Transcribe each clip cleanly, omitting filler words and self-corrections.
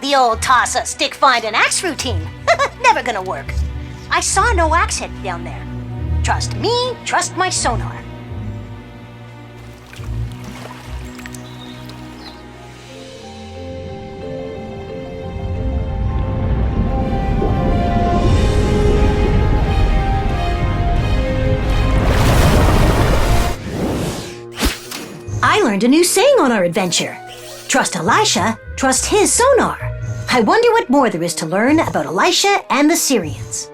the old toss a stick, find an axe routine. Never gonna work. I saw no axehead down there. Trust me, trust my sonar. I learned a new saying on our adventure. Trust Elisha, trust his sonar. I wonder what more there is to learn about Elisha and the Syrians.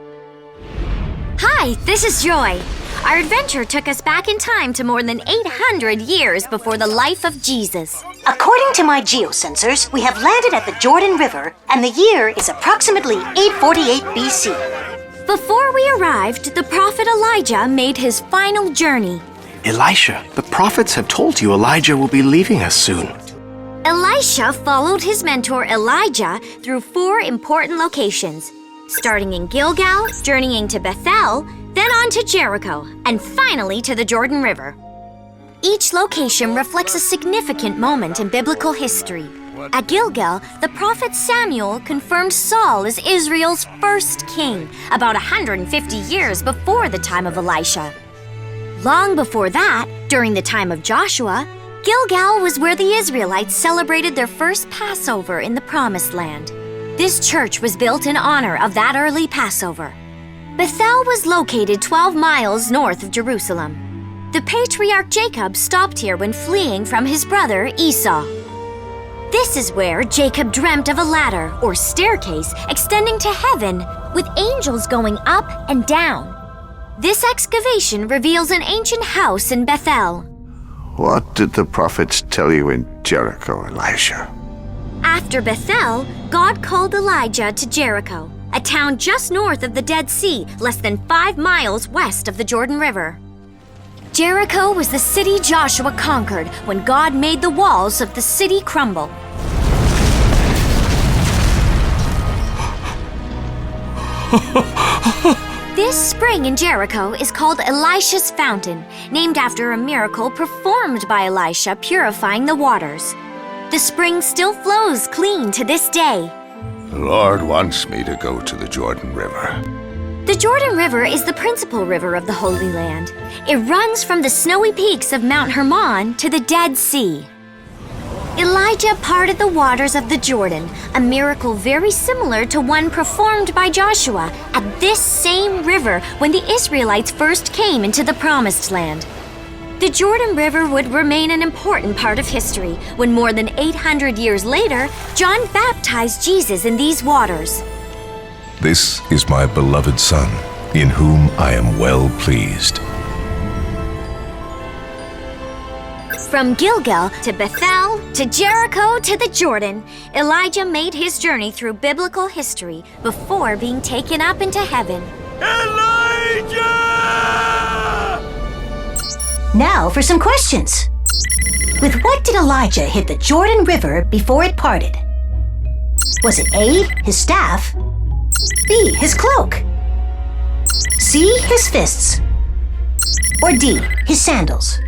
Hi, this is Joy. Our adventure took us back in time to more than 800 years before the life of Jesus. According to my geosensors, we have landed at the Jordan River, and the year is approximately 848 BC. Before we arrived, the prophet Elijah made his final journey. Elisha, the prophets have told you Elijah will be leaving us soon. Elisha followed his mentor Elijah through 4 important locations, starting in Gilgal, journeying to Bethel, then on to Jericho, and finally to the Jordan River. Each location reflects a significant moment in biblical history. At Gilgal, the prophet Samuel confirmed Saul as Israel's first king, about 150 years before the time of Elisha. Long before that, during the time of Joshua, Gilgal was where the Israelites celebrated their first Passover in the Promised Land. This church was built in honor of that early Passover. Bethel was located 12 miles north of Jerusalem. The patriarch Jacob stopped here when fleeing from his brother Esau. This is where Jacob dreamt of a ladder or staircase extending to heaven with angels going up and down. This excavation reveals an ancient house in Bethel. What did the prophets tell you in Jericho, Elisha? After Bethel, God called Elijah to Jericho, a town just north of the Dead Sea, less than 5 miles west of the Jordan River. Jericho was the city Joshua conquered when God made the walls of the city crumble. This spring in Jericho is called Elisha's Fountain, named after a miracle performed by Elisha purifying the waters. The spring still flows clean to this day. The Lord wants me to go to the Jordan River. The Jordan River is the principal river of the Holy Land. It runs from the snowy peaks of Mount Hermon to the Dead Sea. Elijah parted the waters of the Jordan, a miracle very similar to one performed by Joshua at this same river when the Israelites first came into the Promised Land. The Jordan River would remain an important part of history when more than 800 years later, John baptized Jesus in these waters. This is my beloved Son, in whom I am well pleased. From Gilgal to Bethel to Jericho to the Jordan, Elijah made his journey through biblical history before being taken up into heaven. Elijah! Now for some questions. With what did Elijah hit the Jordan River before it parted? Was it A, his staff, B, his cloak, C, his fists, or D, his sandals?